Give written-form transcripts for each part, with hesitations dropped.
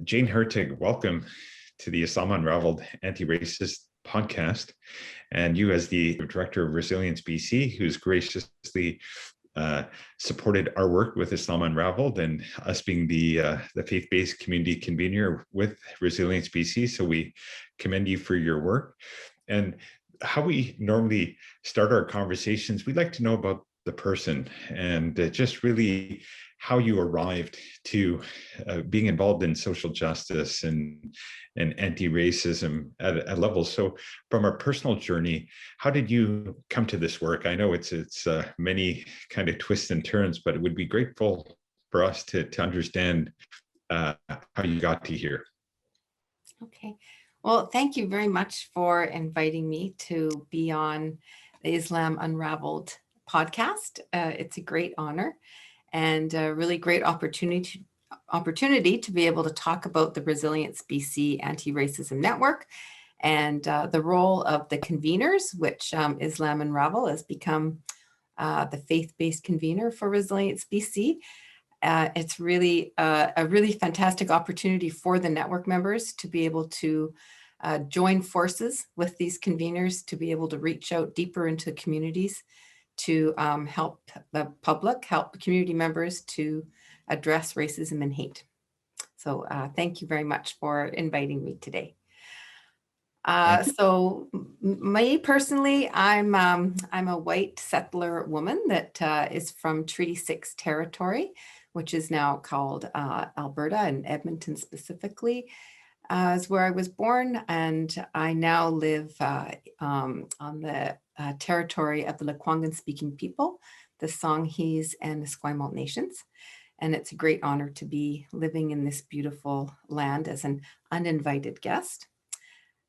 Jane Hurtig, welcome to the Islam Unraveled Anti-Racist podcast. And you as the Director of Resilience BC, who's graciously supported our work with Islam Unraveled and us being the faith-based community convener with Resilience BC. So we commend you for your work. And how we normally start our conversations, we'd like to know about the person and just really how you arrived to being involved in social justice and anti-racism at a level. So from our personal journey, how did you come to this work? I know it's many kind of twists and turns, but it would be grateful for us to understand how you got to here. Okay. Well, thank you very much for inviting me to be on the Islam Unraveled podcast. It's a great honor and a really great opportunity to be able to talk about the Resilience BC Anti-Racism Network and the role of the conveners, which Islam Unraveled has become the faith-based convener for Resilience BC. It's really a really fantastic opportunity for the network members to be able to join forces with these conveners, to be able to reach out deeper into communities, to help the public, help community members to address racism and hate. So thank you very much for inviting me today. So me personally, I'm a white settler woman that is from Treaty 6 territory, which is now called Alberta, and Edmonton specifically is where I was born. And I now live on the territory of the Lekwungen speaking people, the Songhees and the Esquimalt nations. And it's a great honor to be living in this beautiful land as an uninvited guest.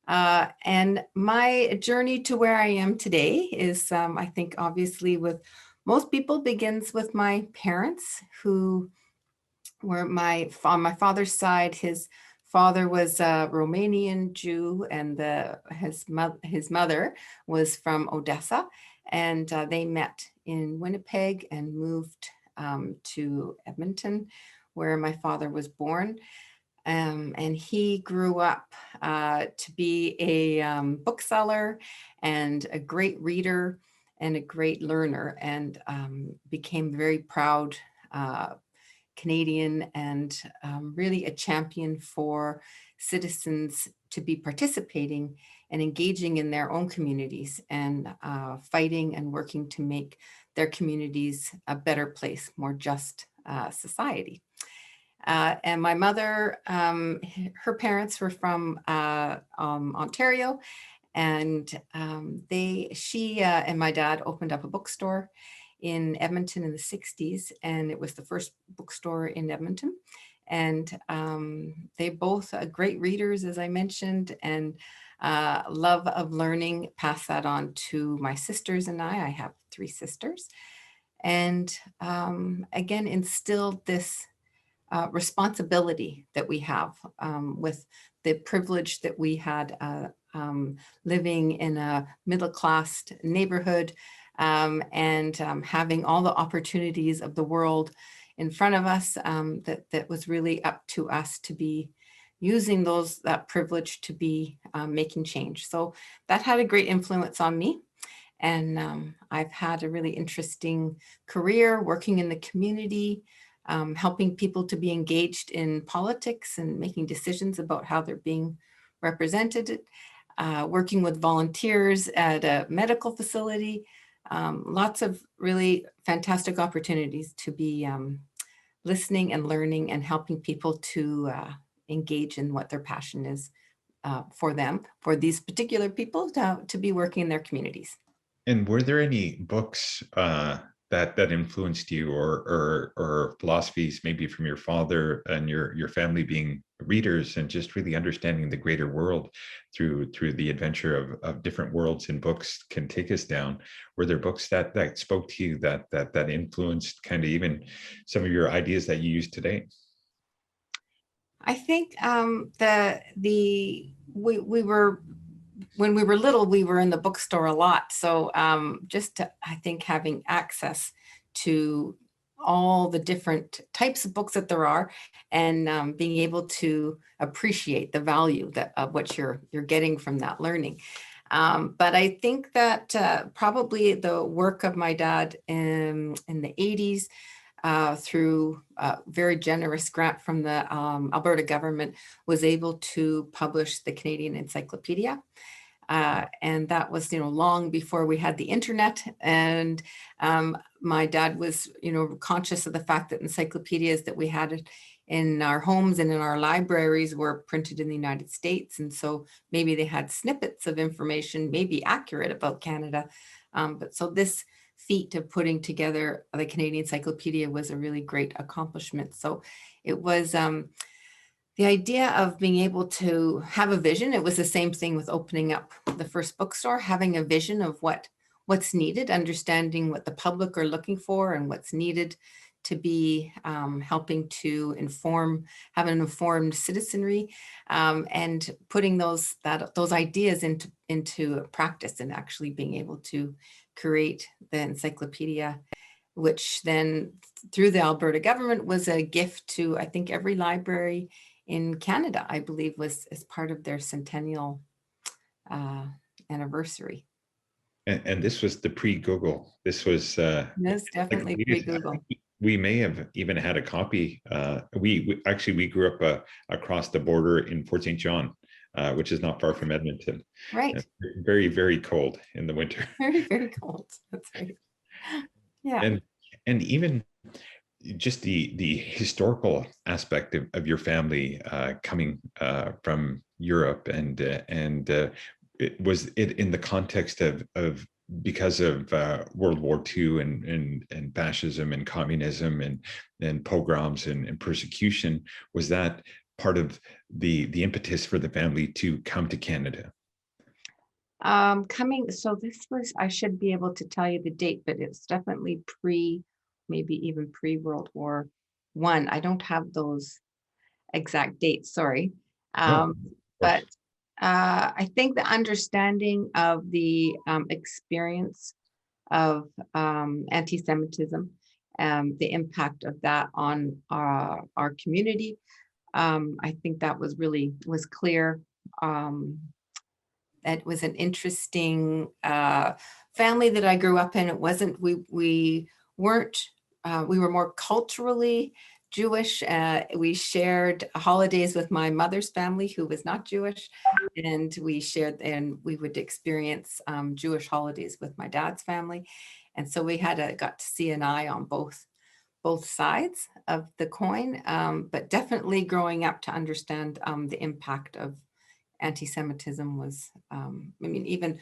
And my journey to where I am today is, I think, obviously with most people, begins with my parents, who were on my father's side. His father was a Romanian Jew, and his mother was from Odessa, and they met in Winnipeg and moved to Edmonton, where my father was born. And he grew up to be a bookseller and a great reader and a great learner, and became very proud Canadian and really a champion for citizens to be participating and engaging in their own communities and fighting and working to make their communities a better place, more just society. And my mother, her parents were from Ontario, and she and my dad opened up a bookstore in Edmonton in the 60s, and it was the first bookstore in Edmonton. And they both are great readers, as I mentioned, and love of learning, pass that on to my sisters and I. I have 3 sisters. And again, instilled this responsibility that we have with the privilege that we had living in a middle-class neighborhood and having all the opportunities of the world in front of us, that was really up to us to be using that privilege to be making change. So that had a great influence on me. And I've had a really interesting career working in the community, helping people to be engaged in politics and making decisions about how they're being represented, working with volunteers at a medical facility, lots of really fantastic opportunities to be listening and learning and helping people to engage in what their passion is for them, for these particular people to be working in their communities. And were there any books that influenced you, or philosophies maybe from your father and your family being readers and just really understanding the greater world through the adventure of different worlds and books can take us down? Were there books that spoke to you that influenced kind of even some of your ideas that you use today? I think when we were little, we were in the bookstore a lot. So I think having access to all the different types of books that there are, and being able to appreciate the value of what you're getting from that learning. But I think that probably the work of my dad in the 80s, through a very generous grant from the Alberta government, was able to publish the Canadian Encyclopedia. And that was, long before we had the internet. And my dad was, conscious of the fact that encyclopedias that we had in our homes and in our libraries were printed in the United States. And so maybe they had snippets of information, maybe accurate, about Canada. But so this feat of putting together the Canadian Encyclopedia was a really great accomplishment. So it was the idea of being able to have a vision. It was the same thing with opening up the first bookstore, having a vision of what's needed, understanding what the public are looking for and what's needed to be helping to have an informed citizenry, and putting those ideas into practice, and actually being able to create the encyclopedia, which then through the Alberta government was a gift to, I think, every library in Canada, I believe, was as part of their centennial anniversary. And this was the pre-Google. This was Yes, definitely pre-Google. We may have even had a copy. We actually grew up across the border in Fort St. John, which is not far from Edmonton. Right. Very, very cold in the winter. Very, very cold. That's right. Yeah. And even just the historical aspect of your family coming from Europe, and was it in the context of because of World War II and fascism and communism and pogroms and persecution? Was that part of the impetus for the family to come to Canada? So this was, I should be able to tell you the date, but it's definitely maybe even pre-World War I. I don't have those exact dates, sorry. But I think the understanding of the experience of anti-Semitism, the impact of that on our community, I think that was clear. That was an interesting family that I grew up in. It wasn't, we weren't, we were more culturally Jewish. We shared holidays with my mother's family, who was not Jewish, and we would experience Jewish holidays with my dad's family. And so we got to see an eye on both sides of the coin, but definitely growing up to understand the impact of anti-Semitism was, even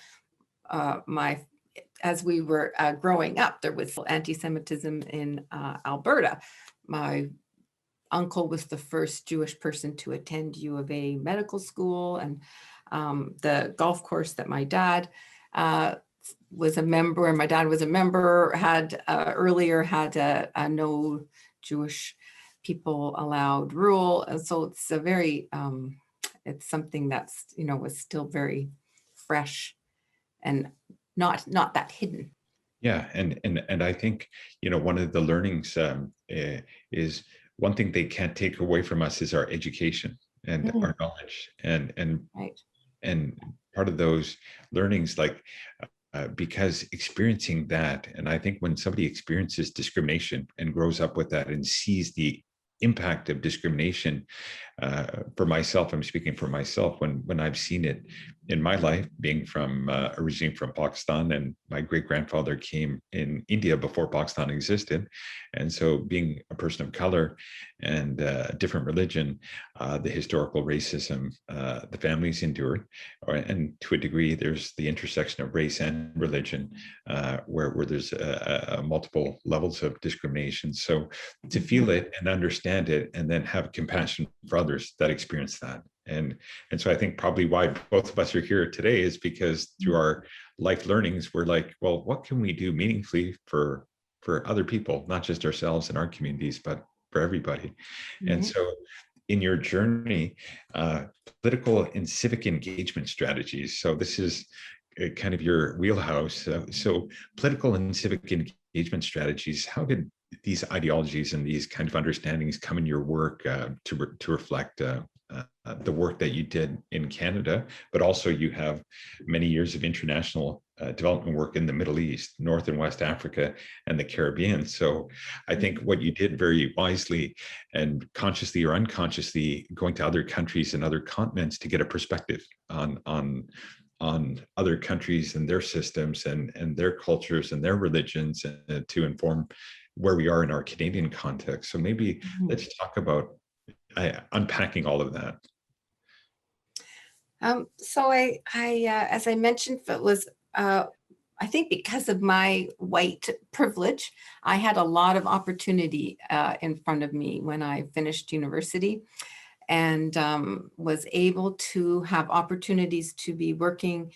as we were growing up, there was anti-Semitism in Alberta. My uncle was the first Jewish person to attend U of A medical school, and the golf course that my dad was a member, and my dad was a member, had earlier had a no Jewish people allowed rule. And so it's a very, it's something that's, was still very fresh and not that hidden. Yeah, and I think, one of the learnings is one thing they can't take away from us is our education and our knowledge, and right. And part of those learnings, like because experiencing that, and I think when somebody experiences discrimination and grows up with that and sees the impact of discrimination, for myself, I'm speaking for myself, when I've seen it in my life, being from originally from Pakistan, and my great grandfather came in India before Pakistan existed, and so being a person of color and a different religion, the historical racism the families endured, and to a degree, there's the intersection of race and religion, where there's multiple levels of discrimination. So to feel it and understand it, and then have compassion for others that experience that. And so I think probably why both of us are here today is because through our life learnings, we're like, well, what can we do meaningfully for other people, not just ourselves and our communities, but for everybody. And so in your journey, political and civic engagement strategies. So this is kind of your wheelhouse. So political and civic engagement strategies, how did these ideologies and these kind of understandings come in your work to reflect the work that you did in Canada, but also you have many years of international development work in the Middle East, North and West Africa, and the Caribbean. So I think what you did very wisely and consciously or unconsciously going to other countries and other continents to get a perspective on other countries and their systems and their cultures and their religions, to inform where we are in our Canadian context. So maybe let's talk about unpacking all of that. So as I mentioned, it was, I think because of my white privilege, I had a lot of opportunity in front of me when I finished university, and was able to have opportunities to be working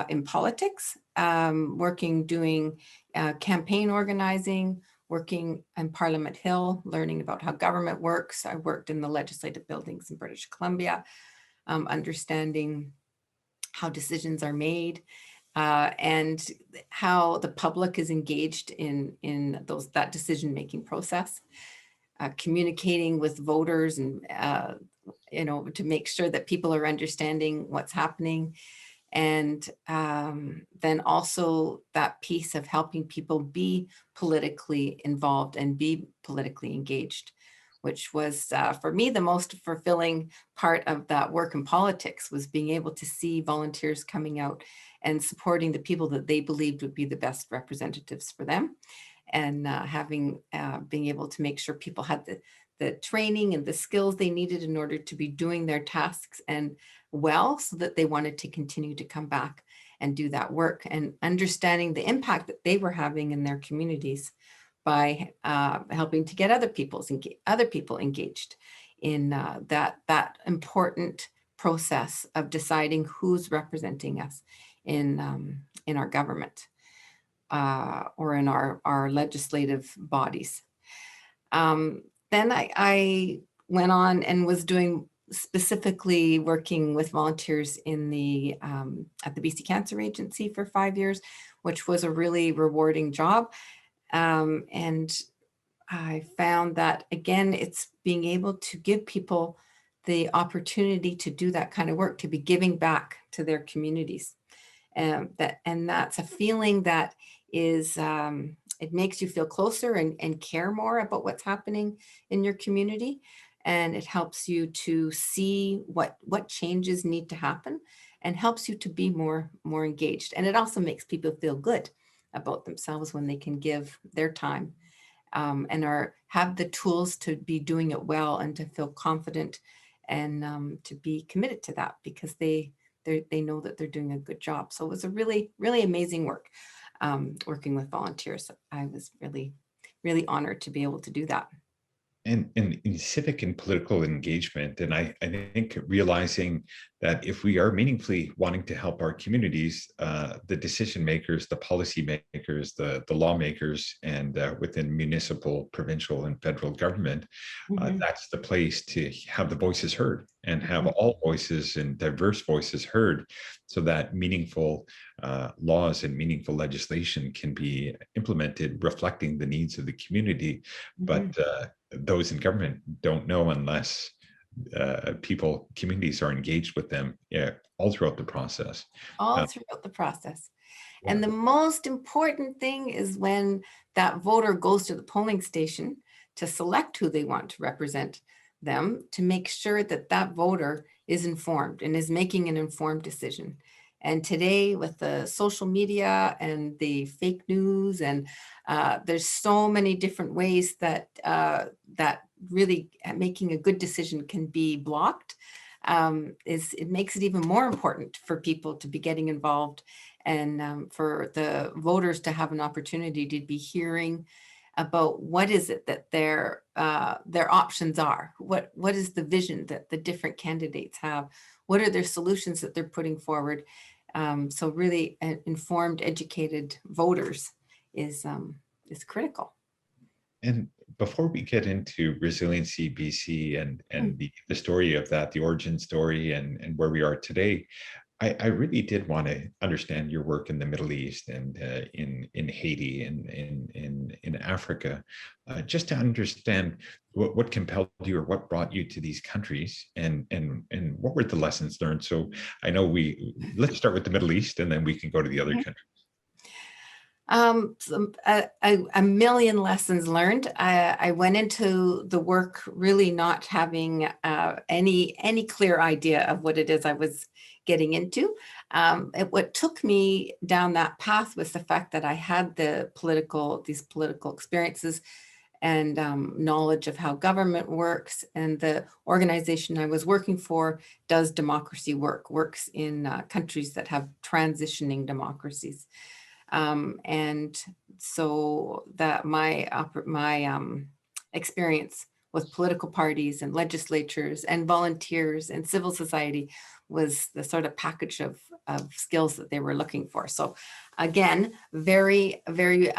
in politics, doing campaign organizing, working in Parliament Hill, learning about how government works. I worked in the legislative buildings in British Columbia, understanding how decisions are made, and how the public is engaged in that decision-making process, communicating with voters and to make sure that people are understanding what's happening. And then also that piece of helping people be politically involved and be politically engaged, which was for me the most fulfilling part of that work in politics, was being able to see volunteers coming out and supporting the people that they believed would be the best representatives for them, and being able to make sure people had the training and the skills they needed in order to be doing their tasks and well, so that they wanted to continue to come back and do that work, and understanding the impact that they were having in their communities by helping to get other people engaged in that important process of deciding who's representing us in our government or in our legislative bodies. Then I went on and was specifically working with volunteers in at the BC Cancer Agency for 5 years, which was a really rewarding job. And I found that, again, it's being able to give people the opportunity to do that kind of work, to be giving back to their communities. And that's a feeling that is, it makes you feel closer and care more about what's happening in your community. And it helps you to see what changes need to happen, and helps you to be more engaged. And it also makes people feel good about themselves when they can give their time and have the tools to be doing it well, and to feel confident, and to be committed to that, because they know that they're doing a good job. So it was a really, really amazing work working with volunteers. I was really, really honored to be able to do that. And in civic and political engagement, and I think realizing that if we are meaningfully wanting to help our communities, the decision makers, the policy makers, the lawmakers, and within municipal, provincial, and federal government, that's the place to have the voices heard, and have all voices and diverse voices heard, so that meaningful laws and meaningful legislation can be implemented, reflecting the needs of the community. But those in government don't know unless communities are engaged with them all throughout the process. All throughout the process. And the most important thing is when that voter goes to the polling station to select who they want to represent them, to make sure that that voter is informed and is making an informed decision. And today, with the social media and the fake news, and there's so many different ways that that really making a good decision can be blocked. It makes it even more important for people to be getting involved, and for the voters to have an opportunity to be hearing about what is it that their options are. What is the vision that the different candidates have? What are their solutions that they're putting forward? So really, informed, educated voters is critical. And before we get into Resiliency BC and the story of that, the origin story, and where we are today, I really did want to understand your work in the Middle East and in Haiti and in Africa, just to understand what compelled you or what brought you to these countries, and what were the lessons learned. So I know let's start with the Middle East, and then we can go to the other countries. A million lessons learned. I went into the work really not having any clear idea of what it is I was getting into. What took me down that path was the fact that I had these political experiences and knowledge of how government works, and the organization I was working for does democracy works in countries that have transitioning democracies. And so that my experience with political parties and legislatures and volunteers and civil society was the sort of package of skills that they were looking for. So again, very, very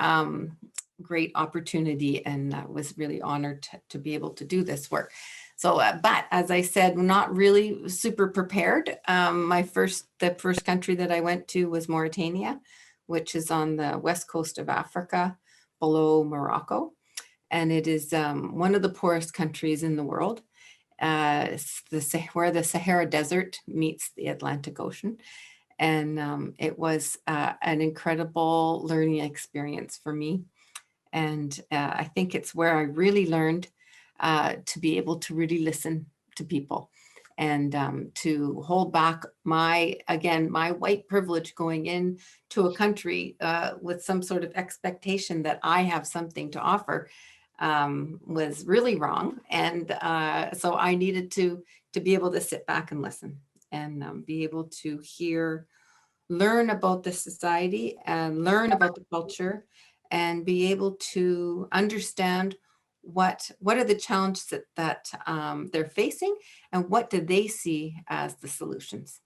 great opportunity, and was really honored to be able to do this work. So, but as I said, not really super prepared. The first country that I went to was Mauritania, which is on the west coast of Africa, below Morocco. And it is one of the poorest countries in the world, where the Sahara Desert meets the Atlantic Ocean. And it was an incredible learning experience for me. And I think it's where I really learned to be able to really listen to people, and to hold back my white privilege going into a country with some sort of expectation that I have something to offer was really wrong. And so I needed to be able to sit back and listen, and be able to learn about the society and learn about the culture, and be able to understand what are the challenges that they're facing, and what do they see as the solutions.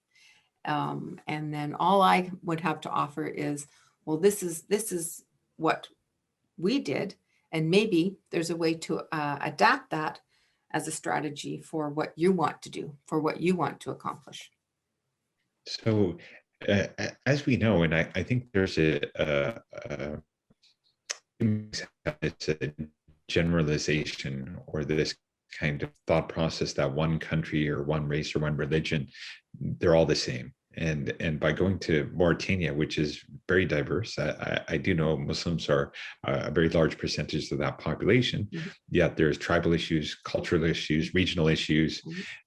And then all I would have to offer is, well, this is what we did, and maybe there's a way to adapt that as a strategy for what you want to do, for what you want to accomplish. So, as we know, and I think there's it's a generalization, or this kind of thought process that one country or one race or one religion, they're all the same. And by going to Mauritania, which is very diverse, I do know Muslims are a very large percentage of that population, yet there's tribal issues, cultural issues, regional issues,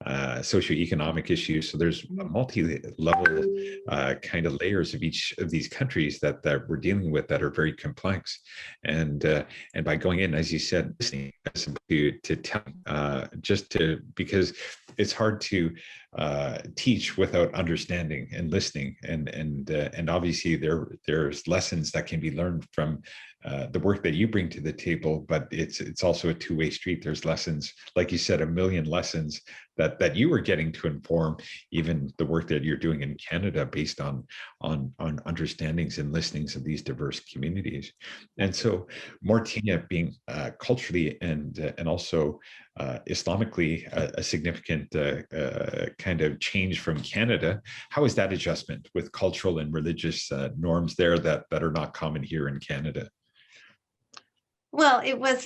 socioeconomic issues. So there's a multi-level kind of layers of each of these countries that we're dealing with that are very complex. And by going in, as you said, listening to tell, because it's hard to teach without understanding and listening, and obviously there's lessons that can be learned from the work that you bring to the table, but it's also a two-way street. There's lessons, like you said, a million lessons that you were getting to inform even the work that you're doing in Canada, based on understandings and listenings of these diverse communities. And so Mauritania being culturally and also Islamically a significant kind of change from Canada, how is that adjustment with cultural and religious norms there that are not common here in Canada? Well, it was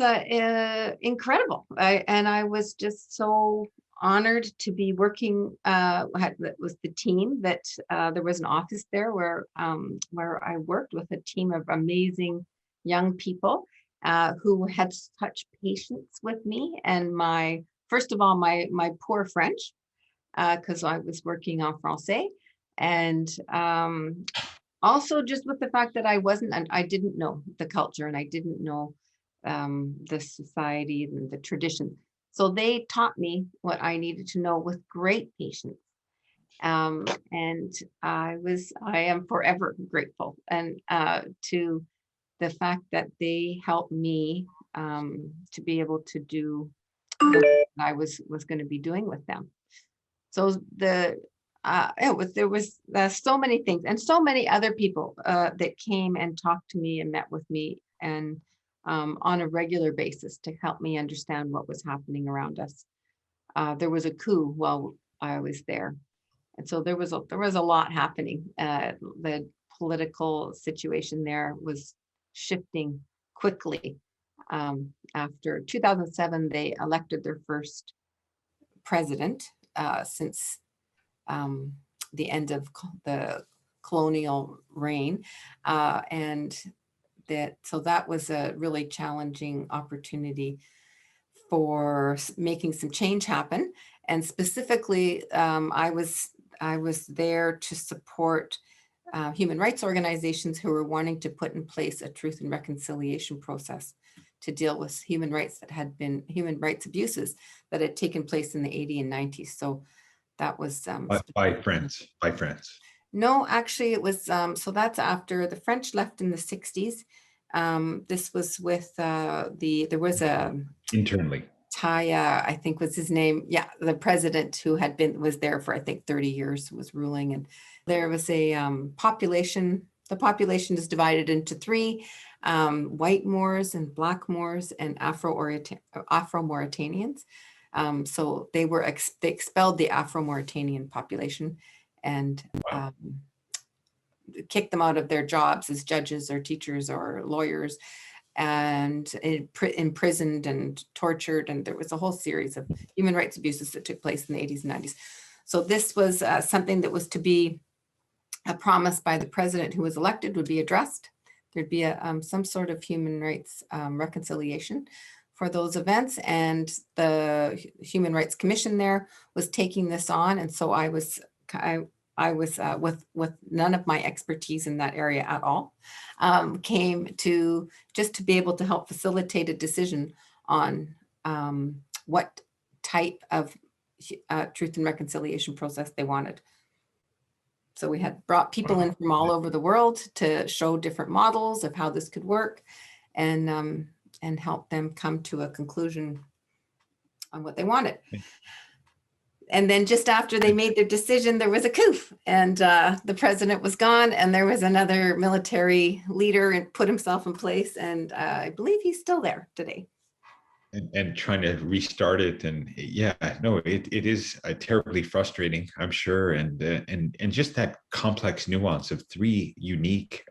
incredible. I was just so honored to be working with the team that there was an office there where I worked with a team of amazing young people who had such patience with me, and first of all, my poor French, because I was working en français, and also just with the fact that I didn't know the culture, and I didn't know the society and the tradition. So they taught me what I needed to know with great patience. And I am forever grateful, and to the fact that they helped me to be able to do what I was going to be doing with them. So there was so many things, and so many other people that came and talked to me and met with me, and on a regular basis, to help me understand what was happening around us. There was a coup while I was there, And so there was a lot happening. The political situation there was shifting quickly. After 2007, they elected their first president since the end of the colonial reign, and that was a really challenging opportunity for making some change happen. And specifically, I was there to support human rights organizations who were wanting to put in place a truth and reconciliation process to deal with human rights abuses that had taken place in the 80s and 90s. So that was by France. No, actually, it was so that's after the French left in the 60s. This was with there was a Internally. Taya, I think was his name. Yeah, the president who was there for I think 30 years, was ruling, and there was a population. The population is divided into three: white Moors and black Moors and Afro-Mauritanians. So they expelled the Afro-Mauritanian population and kicked them out of their jobs as judges or teachers or lawyers, and imprisoned and tortured. And there was a whole series of human rights abuses that took place in the 80s and 90s. So this was something that was to be a promise by the president who was elected would be addressed. There'd be some sort of human rights reconciliation for those events. And the Human Rights Commission there was taking this on. And so I was with none of my expertise in that area at all, came to just to be able to help facilitate a decision on what type of truth and reconciliation process they wanted. So we had brought people in from all over the world to show different models of how this could work, and help them come to a conclusion on what they wanted. And then just after they made their decision, there was a coup, and the president was gone, and there was another military leader and put himself in place. And I believe he's still there today. And trying to restart it. And yeah, no, it is terribly frustrating, I'm sure. And just that complex nuance of three unique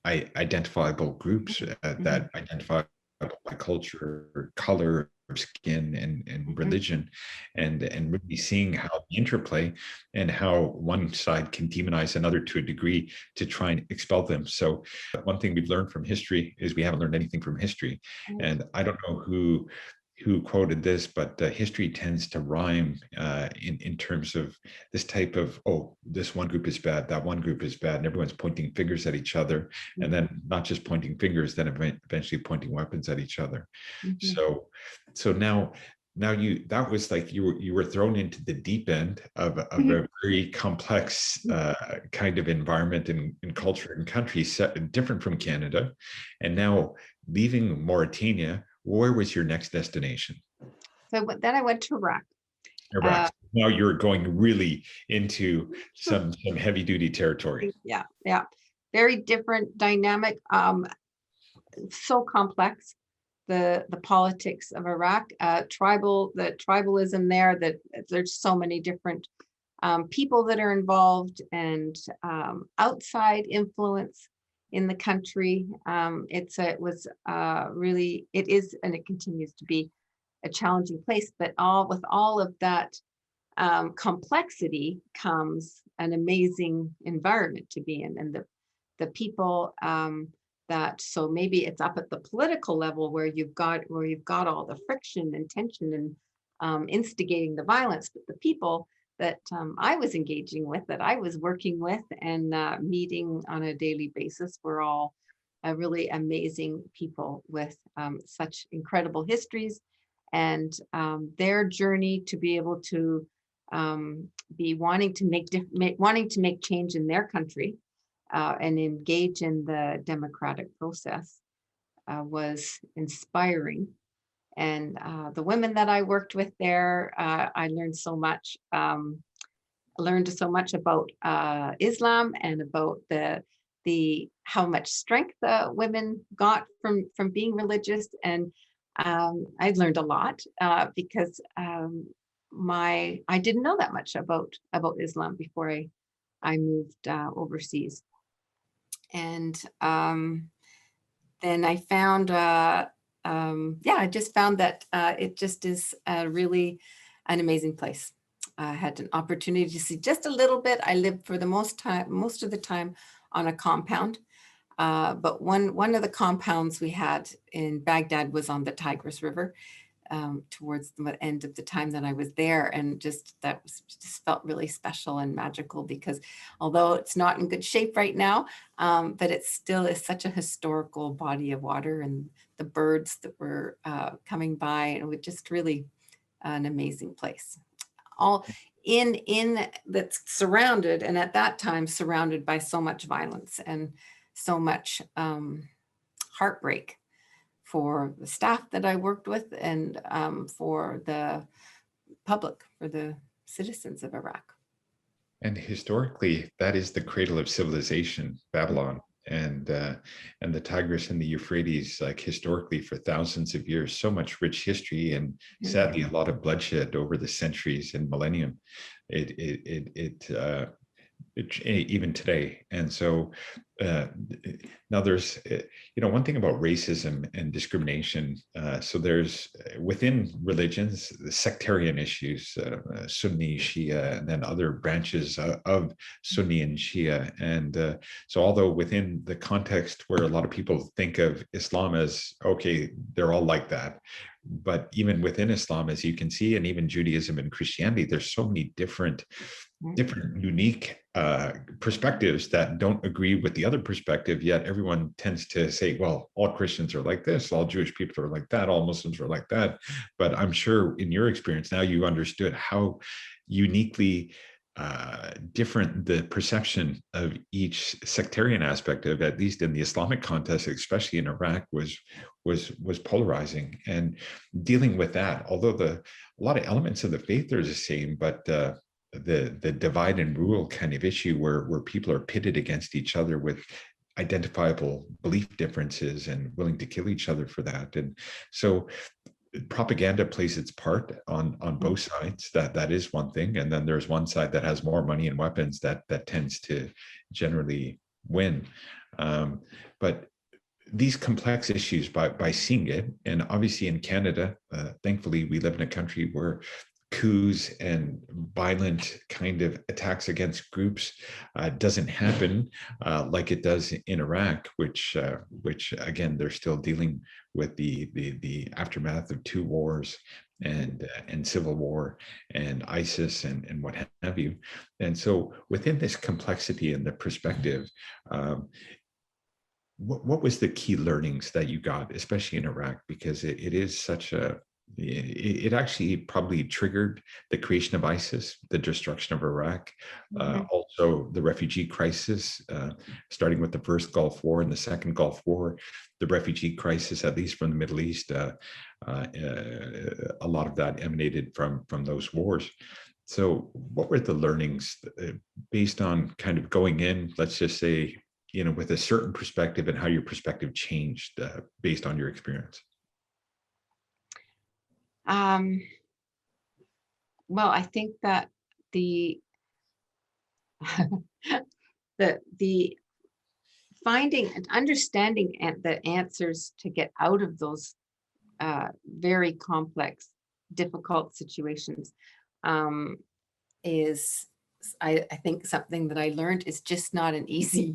identifiable groups that identify by culture, color, skin, and religion, and really seeing how the interplay and how one side can demonize another to a degree to try and expel them. So one thing we've learned from history is we haven't learned anything from history. And I don't know who quoted this, but history tends to rhyme in terms of this type of, oh, this one group is bad, that one group is bad, and everyone's pointing fingers at each other, and then not just pointing fingers, then eventually pointing weapons at each other. So now that was like you were thrown into the deep end of a very complex kind of environment and culture and country different from Canada, and now leaving Mauritania. Where was your next destination? So then I went to Iraq. Now you're going really into some heavy duty territory. Yeah. Very different dynamic. So complex. The politics of Iraq, the tribalism there, that there's so many different people that are involved, and outside influence in the country. It is, and it continues to be a challenging place, but with all of that complexity comes an amazing environment to be in. And the people so maybe it's up at the political level where you've got all the friction and tension and instigating the violence, but the people that I was engaging with, that I was working with and meeting on a daily basis, were all really amazing people with such incredible histories, and their journey to be able to be wanting to make change in their country and engage in the democratic process was inspiring. And the women that I worked with there, I learned so much. Learned so much about Islam and about how much strength the women got from being religious. And I learned a lot because I didn't know that much about Islam before I moved overseas. And then I found, yeah, I just found that it just is really an amazing place. I had an opportunity to see just a little bit. I lived for the most of the time on a compound. But one of the compounds we had in Baghdad was on the Tigris River, towards the end of the time that I was there. And just felt really special and magical, because although it's not in good shape right now, but it still is such a historical body of water, and the birds that were coming by, and it was just really an amazing place. All in that's surrounded, and at that time surrounded by so much violence and so much heartbreak for the staff that I worked with, and for the public, for the citizens of Iraq. And historically, that is the cradle of civilization, Babylon, and the Tigris and the Euphrates. Like historically, for thousands of years, so much rich history, and sadly, a lot of bloodshed over the centuries and millennium. Even today. And so now there's, one thing about racism and discrimination. So there's within religions, the sectarian issues, Sunni, Shia, and then other branches of Sunni and Shia. And so although within the context where a lot of people think of Islam as, okay, they're all like that, but even within Islam, as you can see, and even Judaism and Christianity, there's so many different unique perspectives that don't agree with the other perspective, yet everyone tends to say, well, all Christians are like this, all Jewish people are like that, all Muslims are like that. But I'm sure in your experience now, you understood how uniquely different the perception of each sectarian aspect of, at least in the Islamic context, especially in Iraq, was polarizing. And dealing with that, although a lot of elements of the faith are the same, but the divide and rule kind of issue where people are pitted against each other with identifiable belief differences and willing to kill each other for that. And so propaganda plays its part on both sides. That is one thing. And then there's one side that has more money and weapons that tends to generally win. But these complex issues, by seeing it, and obviously in Canada, thankfully we live in a country where coups and violent kind of attacks against groups doesn't happen like it does in Iraq, which again, they're still dealing with the aftermath of 2 wars and civil war and ISIS and what have you. And so within this complexity and the perspective, what was the key learnings that you got, especially in Iraq? Because it is such it actually probably triggered the creation of ISIS, the destruction of Iraq, also the refugee crisis, starting with the first Gulf War and the second Gulf War, the refugee crisis, at least from the Middle East, a lot of that emanated from those wars. So what were the learnings based on kind of going in, let's just say, with a certain perspective, and how your perspective changed based on your experience? Well, I think that the the finding and understanding the answers to get out of those very complex, difficult situations is, I think, something that I learned is just not an easy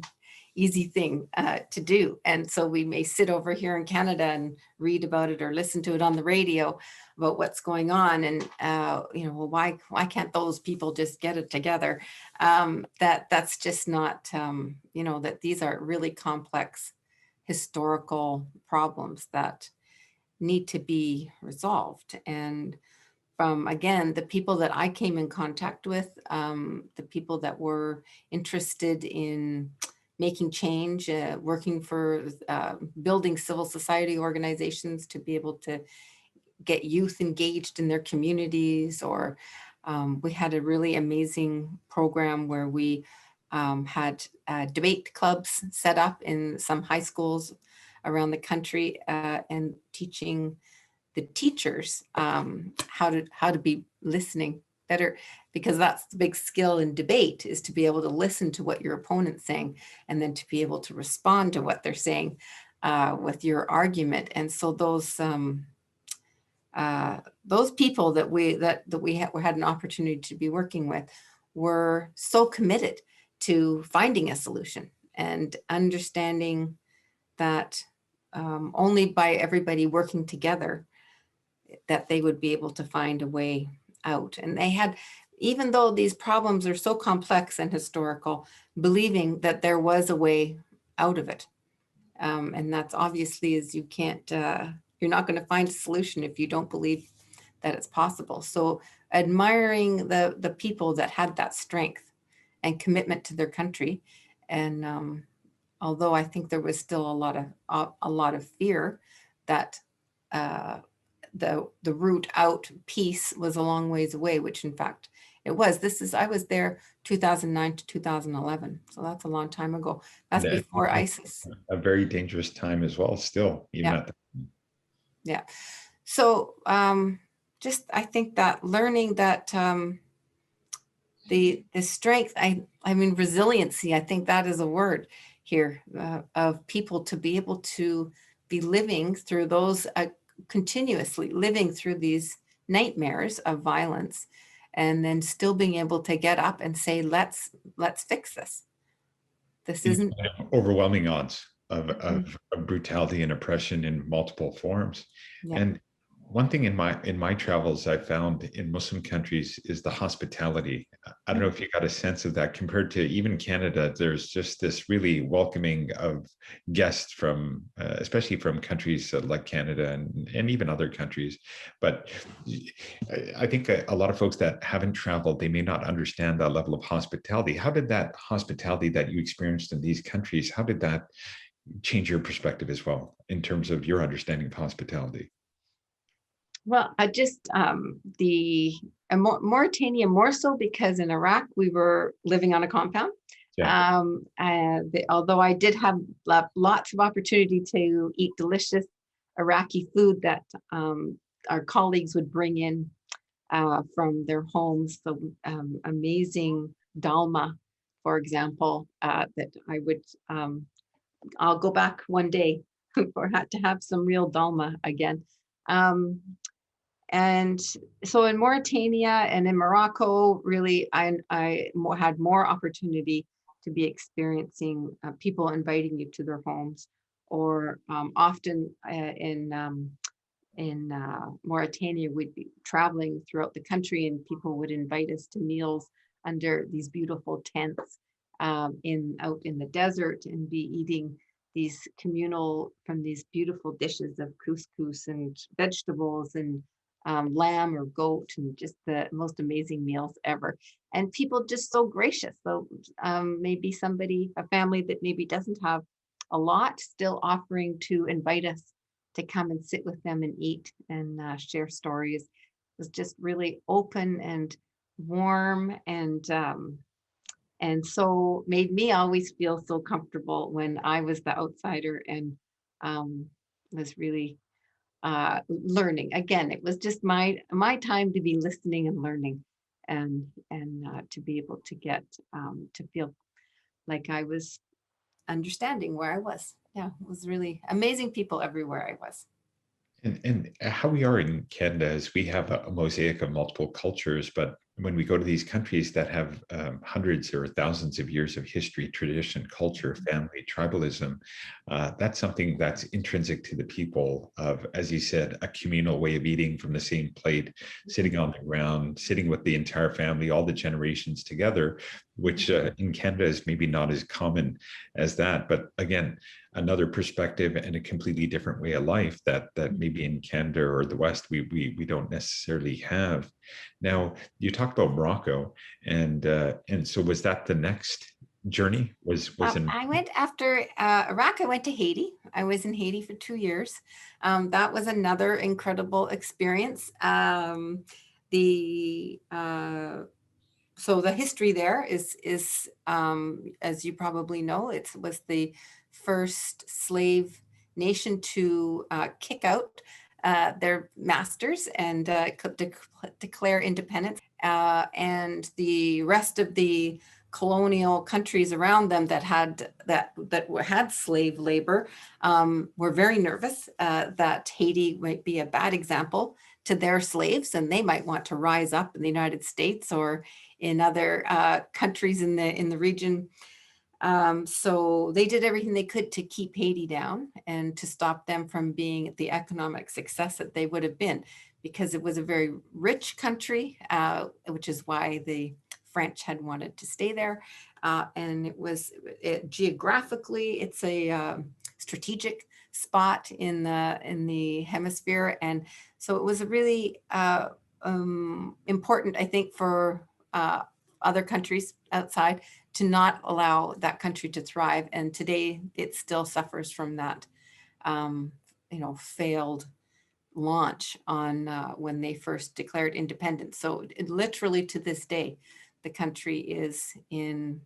thing to do. And so we may sit over here in Canada and read about it or listen to it on the radio about what's going on, and well, why can't those people just get it together? That's just not, that these are really complex historical problems that need to be resolved. And from, again, the people that I came in contact with, the people that were interested in making change, working for building civil society organizations to be able to get youth engaged in their communities, or we had a really amazing program where we had debate clubs set up in some high schools around the country, and teaching the teachers how to be listening better, because that's the big skill in debate, is to be able to listen to what your opponent's saying and then to be able to respond to what they're saying with your argument. And so those people that we had an opportunity to be working with were so committed to finding a solution and understanding that only by everybody working together that they would be able to find a way out. And they had, even though these problems are so complex and historical, believing that there was a way out of it. And that's obviously, is you can't, you're not going to find a solution if you don't believe that it's possible. So admiring the people that had that strength and commitment to their country. And although I think there was still a lot of fear that the route out peace was a long ways away, which in fact it was. I was there 2009 to 2011. So that's a long time ago. That's before ISIS. A very dangerous time as well, still, even Yeah. at the time. Yeah. So just, I think that learning that the strength, I mean, resiliency, I think that is a word here of people to be able to be living through those, continuously living through these nightmares of violence, and then still being able to get up and say, let's fix this. This isn't Overwhelming odds of brutality and oppression in multiple forms. Yeah. And one thing in my travels I found in Muslim countries is the hospitality. I don't know if you got a sense of that compared to even Canada. There's just this really welcoming of guests from, especially from countries like Canada and even other countries. But I think a lot of folks that haven't traveled, they may not understand that level of hospitality. How did that hospitality that you experienced in these countries, how did that change your perspective as well in terms of your understanding of hospitality? Well, I just Mauritania more so, because in Iraq we were living on a compound. Yeah. Although I did have lots of opportunity to eat delicious Iraqi food that our colleagues would bring in from their homes. So amazing dalma, for example, that I would. I'll go back one day for to have some real dalma again. And so in Mauritania and in Morocco, really, I had more opportunity to be experiencing people inviting you to their homes, or often in Mauritania, we'd be traveling throughout the country, and people would invite us to meals under these beautiful tents out in the desert, and be eating these from these beautiful dishes of couscous and vegetables and lamb or goat, and just the most amazing meals ever. And people just so gracious. So maybe a family that maybe doesn't have a lot, still offering to invite us to come and sit with them and eat and share stories. It was just really open and warm, and so made me always feel so comfortable when I was the outsider, and was really learning. Again, it was just my time to be listening and learning, and to be able to get to feel like I was understanding where I was. Yeah, it was really amazing people everywhere I was. And how we are in Canada is we have a mosaic of multiple cultures, but when we go to these countries that have hundreds or thousands of years of history, tradition, culture, family, tribalism, that's something that's intrinsic to the people of, as you said, a communal way of eating from the same plate, sitting on the ground, sitting with the entire family, all the generations together, which in Canada is maybe not as common as that. But again, another perspective and a completely different way of life that maybe in Canada or the West we don't necessarily have. Now, you talked about Morocco, and so was that the next journey? I went after Iraq. I went to Haiti. I was in Haiti for 2 years. That was another incredible experience. So the history there is as you probably know, it was the first slave nation to kick out their masters and declare independence. And the rest of the colonial countries around them that had slave labor were very nervous that Haiti might be a bad example to their slaves, and they might want to rise up in the United States or in other countries in the region. So they did everything they could to keep Haiti down and to stop them from being the economic success that they would have been, because it was a very rich country, which is why the French had wanted to stay there. And geographically, it's a strategic spot in the hemisphere. And so it was a really important, I think, for other countries outside to not allow that country to thrive. And today it still suffers from that, failed launch on when they first declared independence. So literally to this day, the country is in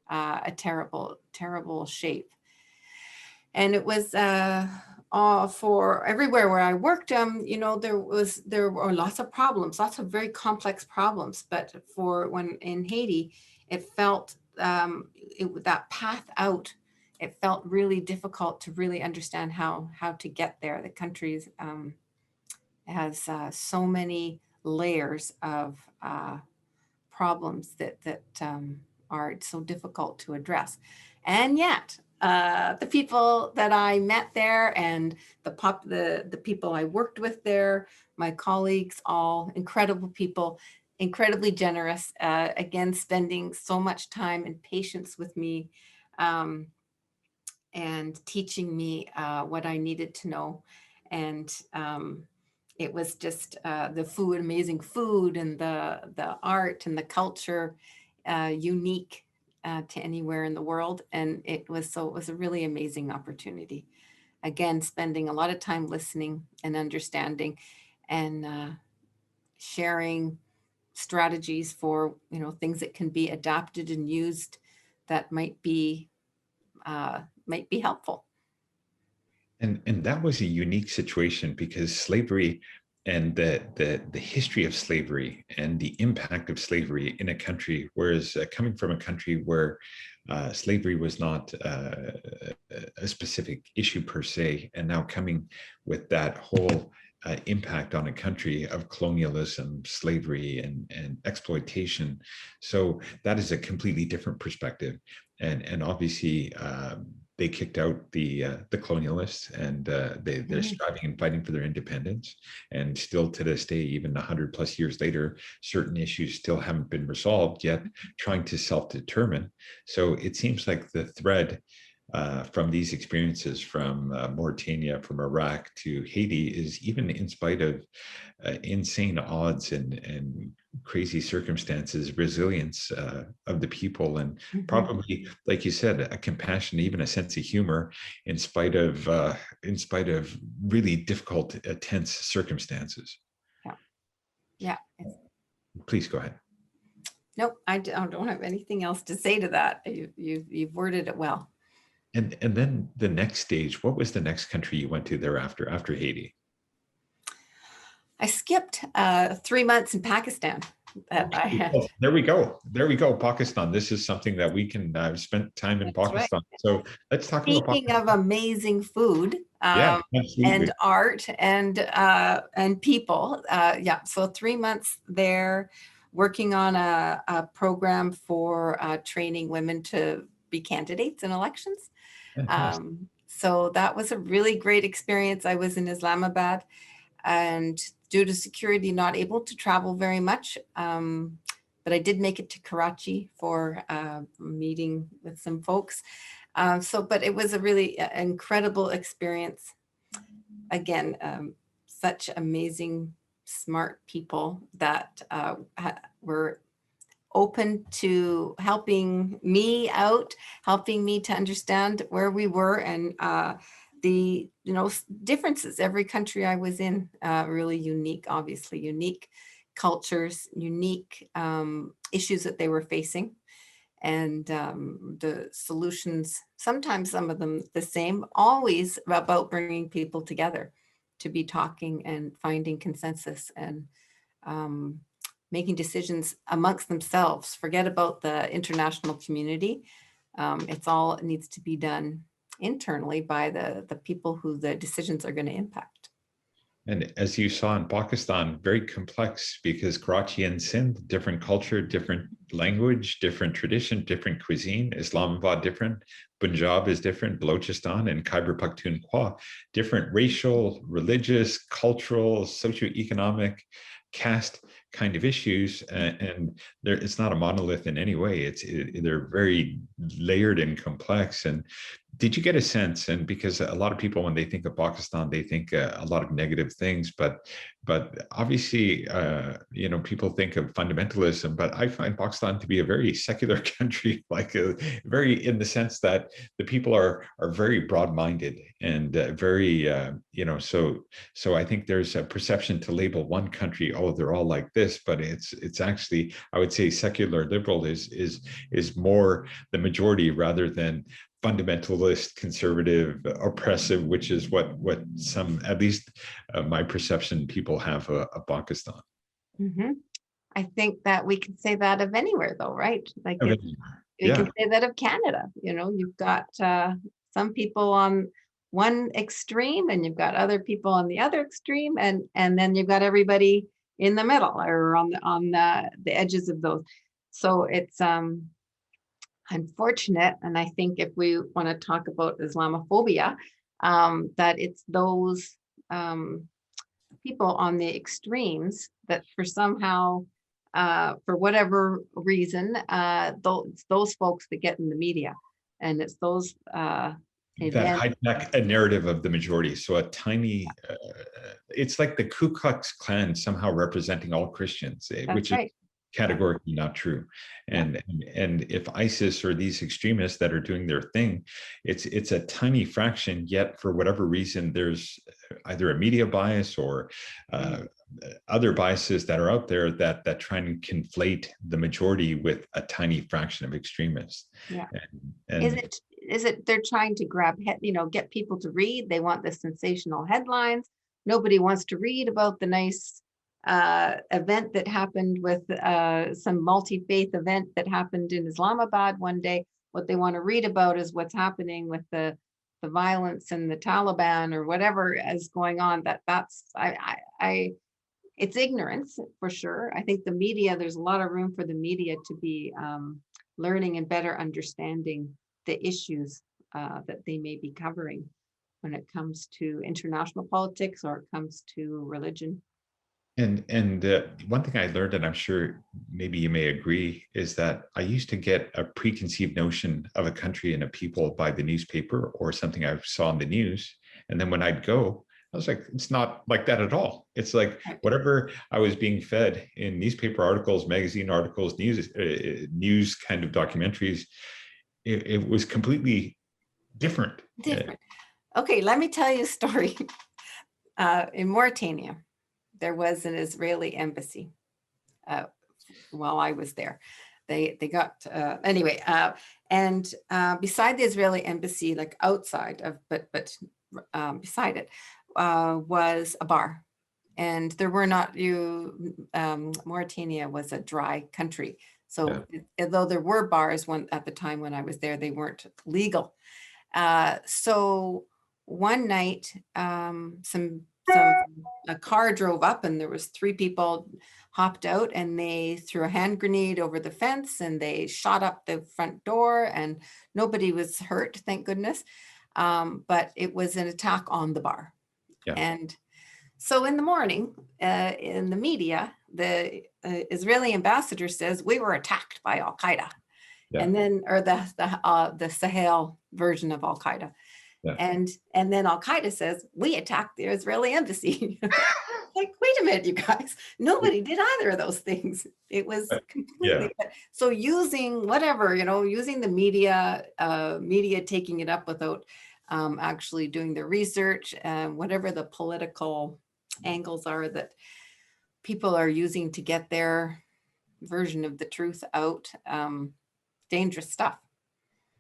a terrible, terrible shape. And it was for everywhere where I worked, there were lots of problems, lots of very complex problems. But for when in Haiti, it felt that path out, it felt really difficult to really understand how to get there. The country has so many layers of problems that are so difficult to address. And yet, the people that I met there and the people I worked with there, my colleagues, all incredible people, incredibly generous, again, spending so much time and patience with me, and teaching me what I needed to know. And it was just the food, amazing food, and the art and the culture, unique to anywhere in the world. And it was a really amazing opportunity. Again, spending a lot of time listening and understanding and sharing strategies for things that can be adapted and used that might be helpful. And that was a unique situation because slavery and the history of slavery and the impact of slavery in a country, whereas coming from a country where slavery was not a specific issue per se, and now coming with that whole impact on a country of colonialism, slavery, and exploitation. So that is a completely different perspective. And obviously, they kicked out the colonialists, and they're striving and fighting for their independence. And still to this day, even 100 plus years later, certain issues still haven't been resolved yet, trying to self-determine. So it seems like the thread from these experiences from Mauritania, from Iraq to Haiti, is even in spite of insane odds and crazy circumstances, resilience of the people, and probably, like you said, a compassion, even a sense of humor, in spite of really difficult, tense circumstances. Yeah. Please go ahead. Nope, I don't have anything else to say to that. You've worded it well. And then the next stage, what was the next country you went to thereafter, after Haiti? I skipped 3 months in Pakistan. Oh, there we go. Pakistan. This is something that we can spend time in Pakistan. Right. So let's talk about Pakistan. Speaking of amazing food, and art and people. So 3 months there, working on a program for training women to be candidates in elections. So that was a really great experience. I was in Islamabad, and due to security, not able to travel very much. But I did make it to Karachi for a meeting with some folks. But it was a really incredible experience. Again, such amazing, smart people that were open to helping me out, helping me to understand where we were, and the differences. Every country I was in, really unique, obviously unique cultures, unique issues that they were facing, and the solutions, sometimes some of them the same, always about bringing people together to be talking and finding consensus and making decisions amongst themselves. Forget about the international community. It's all needs to be done internally by the people who the decisions are going to impact. And as you saw in Pakistan, very complex because Karachi and Sindh, different culture, different language, different tradition, different cuisine. Islamabad different, Punjab is different, Balochistan and Khyber Pakhtunkhwa, different racial, religious, cultural, socioeconomic, caste kind of issues, and it's not a monolith in any way. They're very layered and complex. And did you get a sense? And because a lot of people, when they think of Pakistan, they think a lot of negative things, but obviously, people think of fundamentalism. But I find Pakistan to be a very secular country, like very in the sense that the people are very broad-minded and very, So I think there's a perception to label one country, oh, they're all like this, but it's actually, I would say, secular liberal is more the majority rather than fundamentalist, conservative, oppressive, which is what some, at least my perception, people have of Pakistan. Mm-hmm. I think that we can say that of anywhere, though, right? Like Okay. we can say that of Canada. You've got some people on one extreme, and you've got other people on the other extreme, and then you've got everybody in the middle or on the edges of those. So it's unfortunate, and I think if we want to talk about Islamophobia, that it's those people on the extremes that for whatever reason, those folks that get in the media, and it's those that hijack a narrative of the majority. So a tiny, it's like the Ku Klux Klan somehow representing all Christians, which right. is categorically not true. And if ISIS or these extremists that are doing their thing, it's a tiny fraction, yet for whatever reason, there's either a media bias or other biases that are out there that try and conflate the majority with a tiny fraction of extremists. Yeah. And is it they're trying to get people to read? They want the sensational headlines. Nobody wants to read about the nice event that happened with some multi-faith event that happened in Islamabad one day. What they want to read about is what's happening with the violence and the Taliban or whatever is going on. It's ignorance for sure. I think the media, there's a lot of room for the media to be learning and better understanding the issues that they may be covering when it comes to international politics or it comes to religion. And one thing I learned, and I'm sure maybe you may agree, is that I used to get a preconceived notion of a country and a people by the newspaper or something I saw on the news. And then when I'd go, I was like, it's not like that at all. It's like whatever I was being fed in newspaper articles, magazine articles, news kind of documentaries, it was completely different. Okay, let me tell you a story. In Mauritania, there was an Israeli embassy while I was there. They got anyway, and beside the Israeli embassy, like outside of, but beside it was a bar, and there were not Mauritania was a dry country, so although there were bars at the time when I was there, they weren't legal. So one night, a car drove up and there was 3 people hopped out and they threw a hand grenade over the fence and they shot up the front door and nobody was hurt, thank goodness. But it was an attack on the bar. Yeah. And so in the morning, in the media, the Israeli ambassador says we were attacked by Al Qaeda, and then or the Sahel version of Al Qaeda. Yeah. And then Al Qaeda says we attacked the Israeli embassy. Like, wait a minute, you guys, nobody did either of those things. It was completely so using whatever, using the media taking it up without actually doing the research, whatever the political angles are that people are using to get their version of the truth out. Dangerous stuff.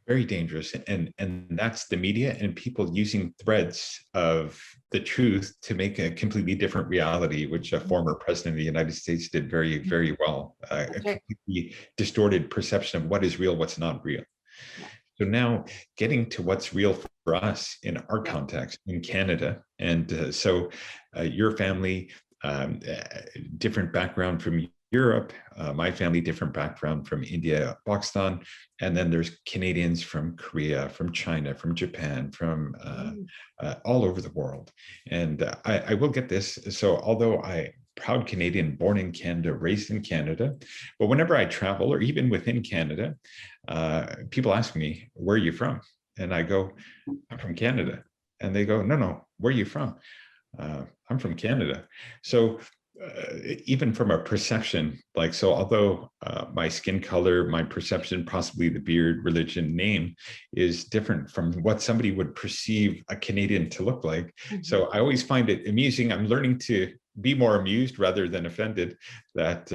Very dangerous. And that's the media and people using threads of the truth to make a completely different reality, which a former president of the United States did very, very well. A That's right. completely distorted perception of what is real, what's not real. Yeah. So now getting to what's real for us in our Yeah. context in Canada. And your family, different background from Europe, my family, different background from India, Pakistan, and then there's Canadians from Korea, from China, from Japan, from Mm. all over the world. And I will get this. So although proud Canadian, born in Canada, raised in Canada, but whenever I travel, or even within Canada, people ask me, "Where are you from?" And I go, "I'm from Canada." And they go, "No, where are you from?" I'm from Canada. So even from a perception, like, so although my skin color, my perception, possibly the beard, religion, name is different from what somebody would perceive a Canadian to look like. Mhm. So I always find it amusing. I'm learning to be more amused rather than offended that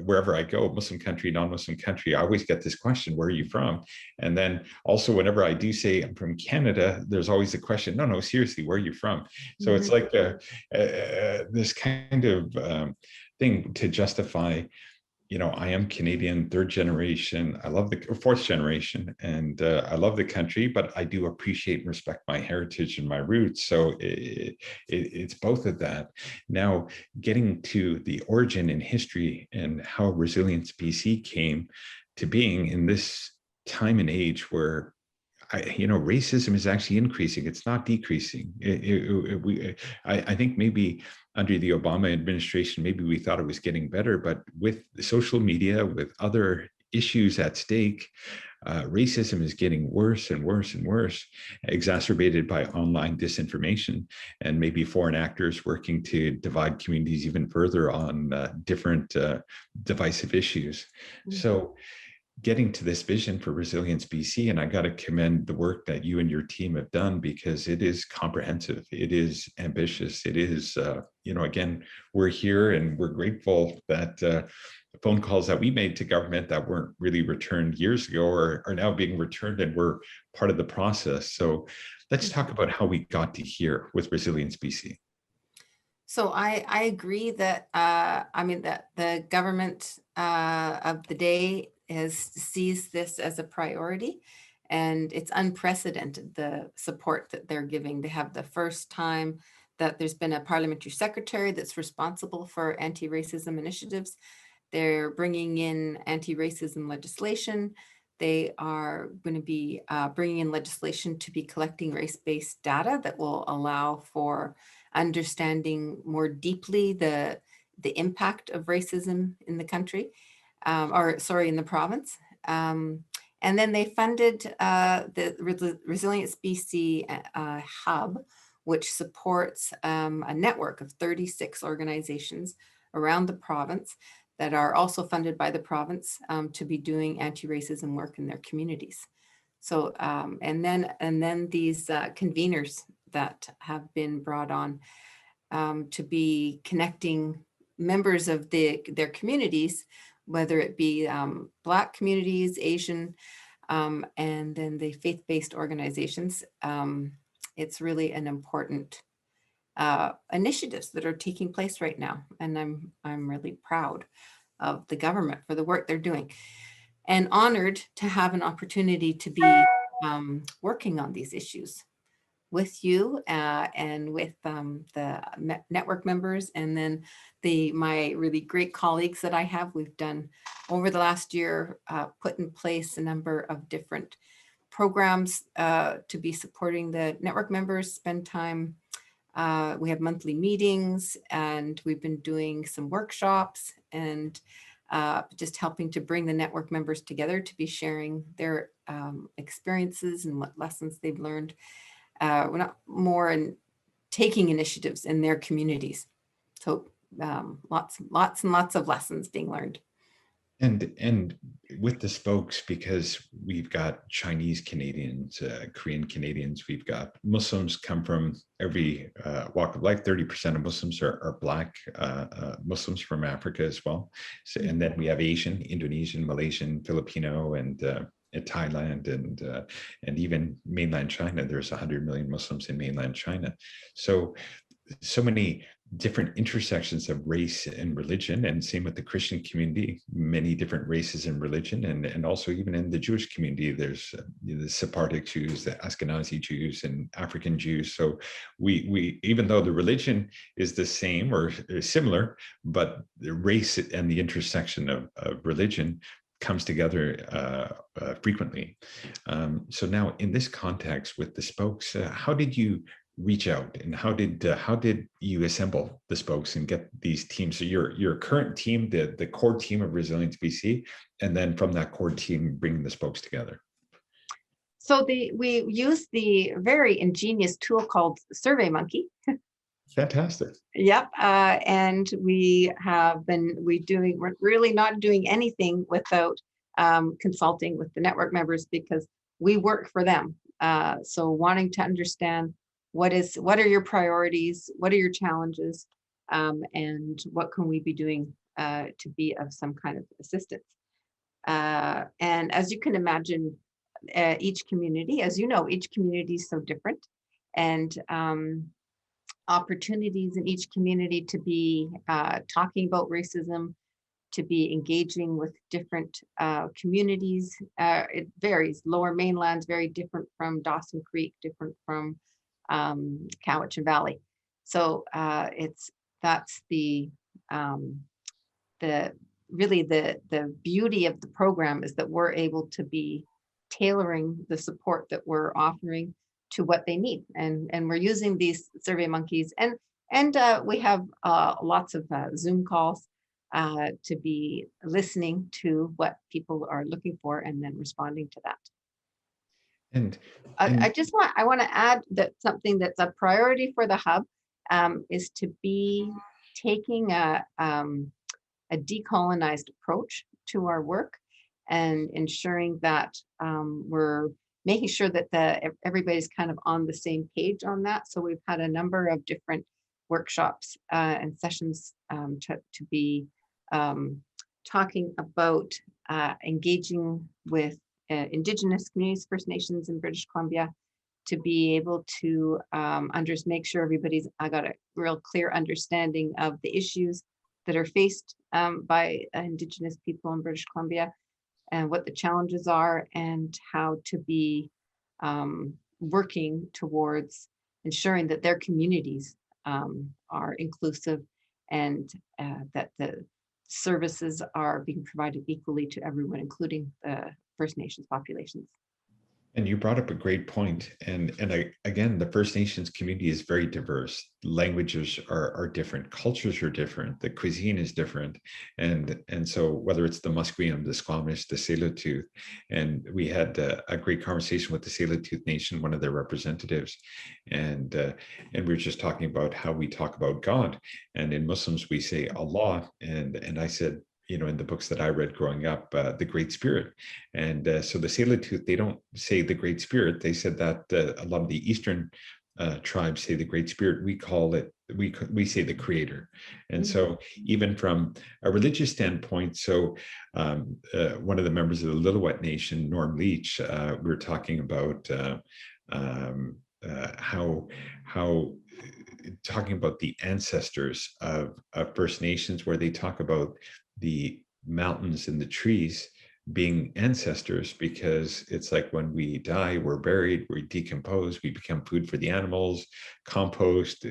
wherever I go, Muslim country, non-Muslim country, I always get this question, where are you from? And then also whenever I do say I'm from Canada, there's always the question, no, seriously, where are you from? So it's Mhm. like this kind of thing to justify, I am Canadian, third generation. I love the fourth generation, and I love the country, but I do appreciate and respect my heritage and my roots. So it's both of that. Now, getting to the origin and history and how Resilience BC came to being in this time and age where racism is actually increasing. It's not decreasing. I think maybe under the Obama administration, maybe we thought it was getting better, but with social media, with other issues at stake, racism is getting worse and worse and worse, exacerbated by online disinformation and maybe foreign actors working to divide communities even further on different divisive issues. Mhm. So getting to this vision for Resilience BC, and I got to commend the work that you and your team have done, because it is comprehensive, it is ambitious, it is, again, we're here and we're grateful that phone calls that we made to government that weren't really returned years ago are now being returned, and we're part of the process. So let's talk Mhm. about how we got to here with Resilience BC. So I agree that that the government of the day has sees this as a priority, and it's unprecedented the support that they're giving. They have the first time that there's been a parliamentary secretary that's responsible for anti-racism initiatives. They're bringing in anti-racism legislation. They are going to be bringing in legislation to be collecting race-based data that will allow for understanding more deeply the impact of racism in the country, in the province. And then they funded the Resilience BC hub, which supports a network of 36 organizations around the province that are also funded by the province to be doing anti-racism work in their communities. So, and then these conveners that have been brought on to be connecting members of their communities, whether it be Black communities, Asian, and then the faith-based organizations. It's really an important initiatives that are taking place right now, and I'm really proud of the government for the work they're doing, and honored to have an opportunity to be working on these issues with you and with the network members, and then my really great colleagues that I have. We've done over the last year, put in place a number of different programs to be supporting the network members, spend time. We have monthly meetings, and we've been doing some workshops and just helping to bring the network members together to be sharing their experiences and what lessons they've learned. We're not more in taking initiatives in their communities. So lots and lots of lessons being learned. And with the spokes, because we've got Chinese Canadians, Korean Canadians, we've got Muslims come from every walk of life. 30% of Muslims are Black Muslims from Africa as well. So, and then we have Asian, Indonesian, Malaysian, Filipino, and Thailand and even mainland China. There's 100 million Muslims in mainland China. So many different intersections of race and religion, and same with the Christian community, many different races and religion, and also even in the Jewish community, there's the Sephardic Jews, the Ashkenazi Jews, and African Jews. So we even though the religion is the same or similar, but the race and the intersection of religion comes together frequently. So now in this context with the spokes, how did you reach out, and how did you assemble the spokes and get these teams? So your current team, the core team of Resilience BC, and then from that core team bringing the spokes together. So we use the very ingenious tool called SurveyMonkey. Fantastic. Yep, and we're really not doing anything without consulting with the network members, because we work for them. So wanting to understand what are your priorities, what are your challenges, and what can we be doing to be of some kind of assistance. And as you can imagine, each community, as you know, each community is so different, and opportunities in each community to be talking about racism, to be engaging with different communities. It varies. Lower Mainland's very different from Dawson Creek, different from Cowichan Valley. So that's the really the beauty of the program, is that we're able to be tailoring the support that we're offering to what they need, and we're using these Survey Monkeys, and we have lots of Zoom calls to be listening to what people are looking for and then responding to that. And I want to add that something that's a priority for the hub is to be taking a decolonized approach to our work, and ensuring that we're making sure that everybody's kind of on the same page on that. So we've had a number of different workshops and sessions to be talking about engaging with Indigenous communities, First Nations in British Columbia, to be able to make sure everybody's got a real clear understanding of the issues that are faced by Indigenous people in British Columbia, and what the challenges are, and how to be working towards ensuring that their communities are inclusive, and that the services are being provided equally to everyone, including the First Nations populations. And you brought up a great point. And again, the First Nations community is very diverse. Languages are different, cultures are different, the cuisine is different. And so whether it's the Musqueam, the Squamish, the Tsleil-Waututh, and we had a great conversation with the Tsleil-Waututh Nation, one of their representatives. And we were just talking about how we talk about God. And in Muslims, we say Allah. And I said, in the books that I read growing up, the Great Spirit. And so the Tsleil-Waututh, they don't say the Great Spirit. They said that a lot of the Eastern tribes say the Great Spirit. We call it, we say the Creator. And so even from a religious standpoint, so one of the members of the Lillooet Nation, Norm Leach, we were talking about how talking about the ancestors of First Nations, where they talk about the mountains and the trees being ancestors, because it's like when we die, we're buried, we decompose, we become food for the animals, compost,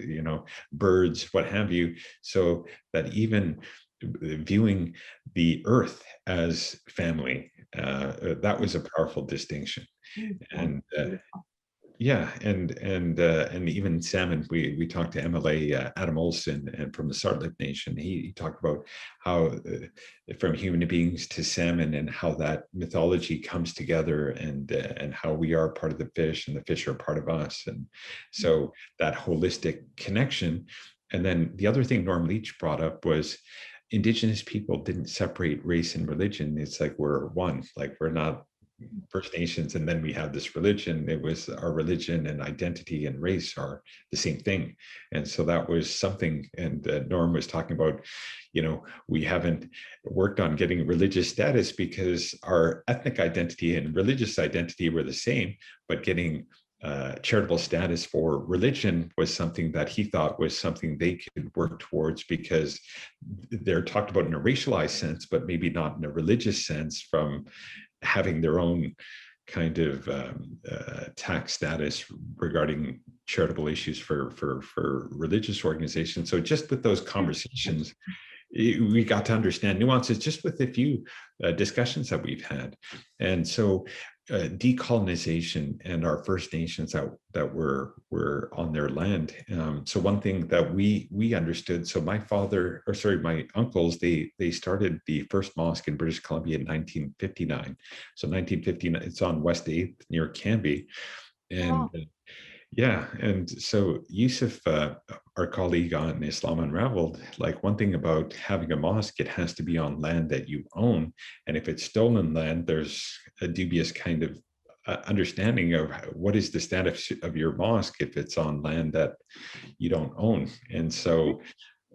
birds, what have you. So that even viewing the earth as family, that was a powerful distinction. And yeah, and even salmon. We talked to MLA Adam Olson, and from the Sartlik Nation, he talked about how from human beings to salmon, and how that mythology comes together, and how we are part of the fish, and the fish are part of us, and so that holistic connection. And then the other thing Norm Leach brought up was Indigenous people didn't separate race and religion. It's like we're one, like we're not First Nations, and then we have this religion. It was our religion and identity and race are the same thing. And so that was something, and Norm was talking about, we haven't worked on getting religious status because our ethnic identity and religious identity were the same, but getting charitable status for religion was something that he thought was something they could work towards, because they're talked about in a racialized sense, but maybe not in a religious sense, from having their own kind of tax status regarding charitable issues for religious organizations. So just with those conversations, we got to understand nuances just with a few discussions that we've had. And so decolonization and our First Nations that were on their land. So one thing that we understood, so my uncles, they started the first mosque in British Columbia in 1959. So 1959, it's on West 8th near Canby. And yeah, and so Yusuf, our colleague on Islam Unraveled, like one thing about having a mosque, it has to be on land that you own. And if it's stolen land, there's a dubious kind of understanding of what is the status of your mosque if it's on land that you don't own. And so,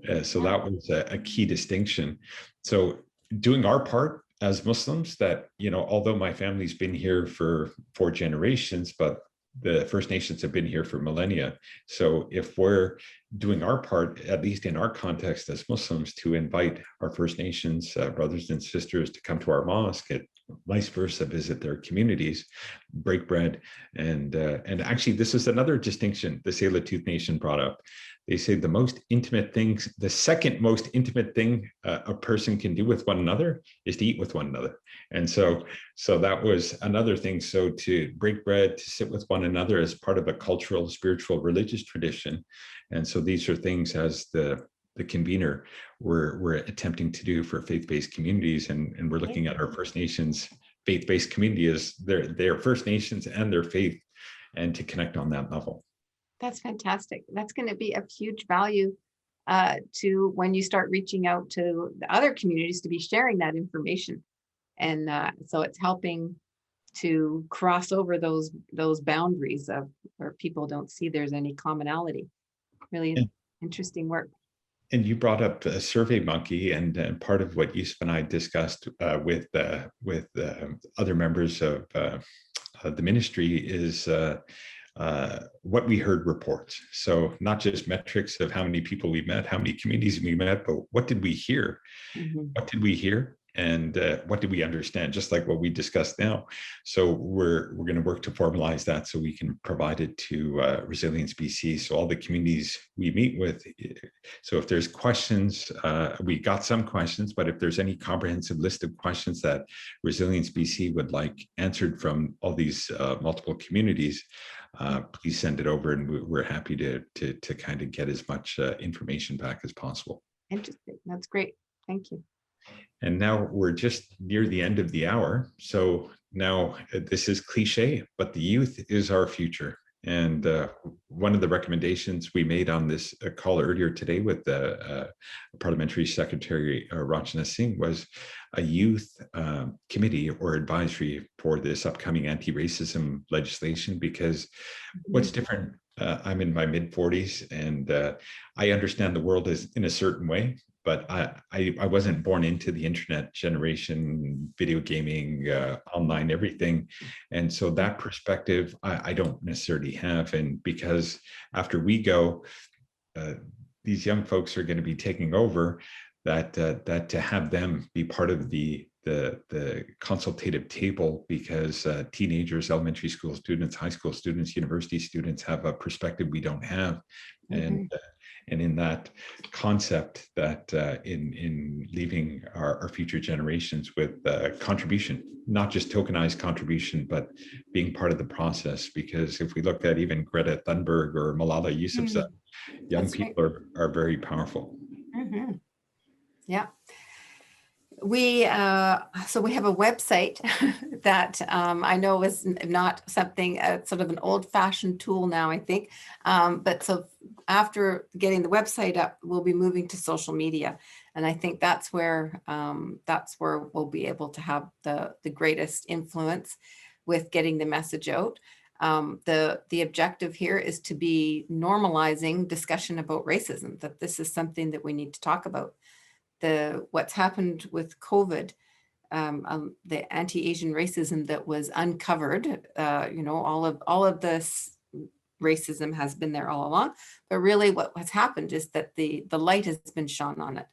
that was a key distinction. So doing our part as Muslims, that, although my family's been here for 4 generations, but the First Nations have been here for millennia. So if we're doing our part, at least in our context as Muslims, to invite our First Nations brothers and sisters to come to our mosque, and vice versa, visit their communities, break bread. And actually, this is another distinction the Tsleil-Waututh Nation brought up. They say the most intimate things, the second most intimate thing a person can do with one another is to eat with one another. And so that was another thing. So to break bread, to sit with one another as part of a cultural, spiritual, religious tradition. And so these are things, as the convener, we're attempting to do for faith-based communities. And we're looking at our First Nations faith-based community as their First Nations and their faith, and to connect on that level. That's fantastic. That's going to be a huge value to when you start reaching out to the other communities to be sharing that information. And so it's helping to cross over those boundaries of where people don't see there's any commonality. Really interesting work. And you brought up SurveyMonkey, and part of what Yusuf and I discussed with other members of the ministry is what we heard reports. So not just metrics of how many people we met, how many communities we met, but what did we hear? Mm-hmm. What did we hear? And what did we understand? Just like what we discussed now. So we're going to work to formalize that so we can provide it to Resilience BC. So all the communities we meet with. So if there's questions, we got some questions, but if there's any comprehensive list of questions that Resilience BC would like answered from all these multiple communities, please send it over, and we're happy to kind of get as much information back as possible. Interesting. That's great. Thank you. And now we're just near the end of the hour. So now this is cliche, but the youth is our future. And one of the recommendations we made on this call earlier today with the Parliamentary Secretary Rachana Singh was a youth committee or advisory for this upcoming anti-racism legislation, because what's different, I'm in my mid-40s, and I understand the world is in a certain way, but I wasn't born into the internet generation, video gaming, online, everything. And so that perspective, I don't necessarily have. And because after we go, these young folks are going to be taking over, that to have them be part of the consultative table, because teenagers, elementary school students, high school students, university students have a perspective we don't have. Mm-hmm. And in that concept, that in leaving our future generations with contribution, not just tokenized contribution, but being part of the process. Because if we look at even Greta Thunberg or Malala Yousafzai, young That's people are very powerful. Mm-hmm. Yeah. We so we have a website that I know is not something sort of an old-fashioned tool now, I think. But so after getting the website up, we'll be moving to social media. And I think that's where we'll be able to have the greatest influence with getting the message out. The objective here is to be normalizing discussion about racism, that this is something that we need to talk about. What's happened with COVID, the anti-Asian racism that was uncovered, all of this racism has been there all along, but really what has happened is that the light has been shone on it.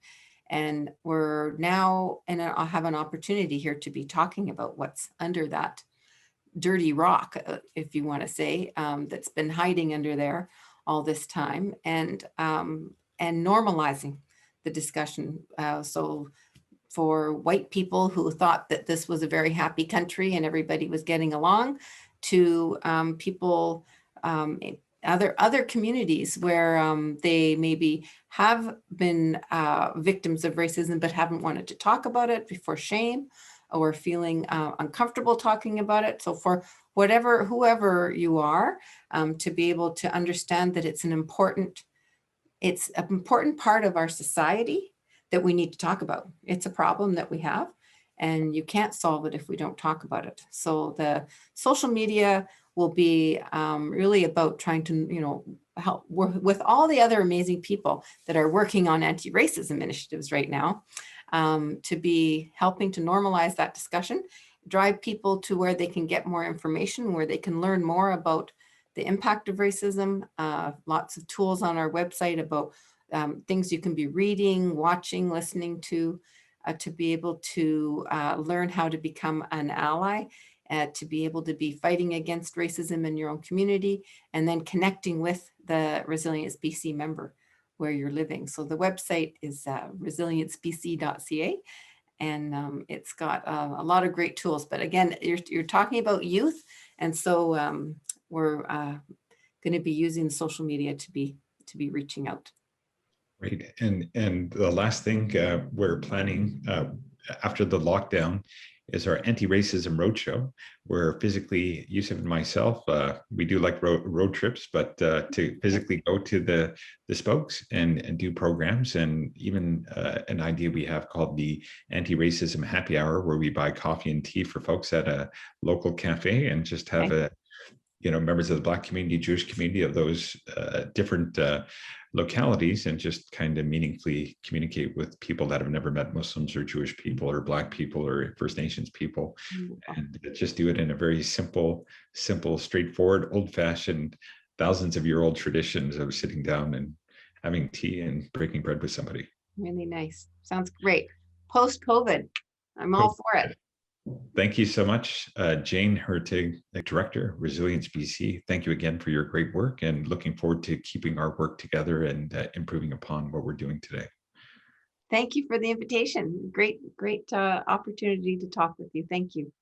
And we're now, and I'll have an opportunity here to be talking about what's under that dirty rock, if you want to say, that's been hiding under there all this time, and normalizing the discussion. So for white people who thought that this was a very happy country and everybody was getting along, to people, other communities where they maybe have been victims of racism but haven't wanted to talk about it before shame, or feeling uncomfortable talking about it. So for whoever you are, to be able to understand that it's an important part of our society that we need to talk about. It's a problem that we have, and you can't solve it if we don't talk about it. So the social media will be really about trying to, help with all the other amazing people that are working on anti-racism initiatives right now, to be helping to normalize that discussion, drive people to where they can get more information, where they can learn more about the impact of racism. Lots of tools on our website about things you can be reading, watching, listening to be able to learn how to become an ally, to be able to be fighting against racism in your own community, and then connecting with the Resilience BC member where you're living. So the website is resiliencebc.ca, and it's got a lot of great tools. But again, you're talking about youth, and so we're going to be using social media to be reaching out. Great. And the last thing we're planning after the lockdown is our anti-racism roadshow, where physically Yusuf and myself, we do like road trips, but to physically go to the spokes and do programs, and even an idea we have called the anti-racism happy hour, where we buy coffee and tea for folks at a local cafe and just have members of the Black community, Jewish community, of those different localities, and just kind of meaningfully communicate with people that have never met Muslims or Jewish people or Black people or First Nations people, and just do it in a very simple, straightforward, old-fashioned, thousands-of-year-old traditions of sitting down and having tea and breaking bread with somebody. Really nice. Sounds great. Post-COVID, I'm all for it. Thank you so much, Jane Hurtig, Director, Resilience BC. Thank you again for your great work, and looking forward to keeping our work together and improving upon what we're doing today. Thank you for the invitation. Great opportunity to talk with you. Thank you.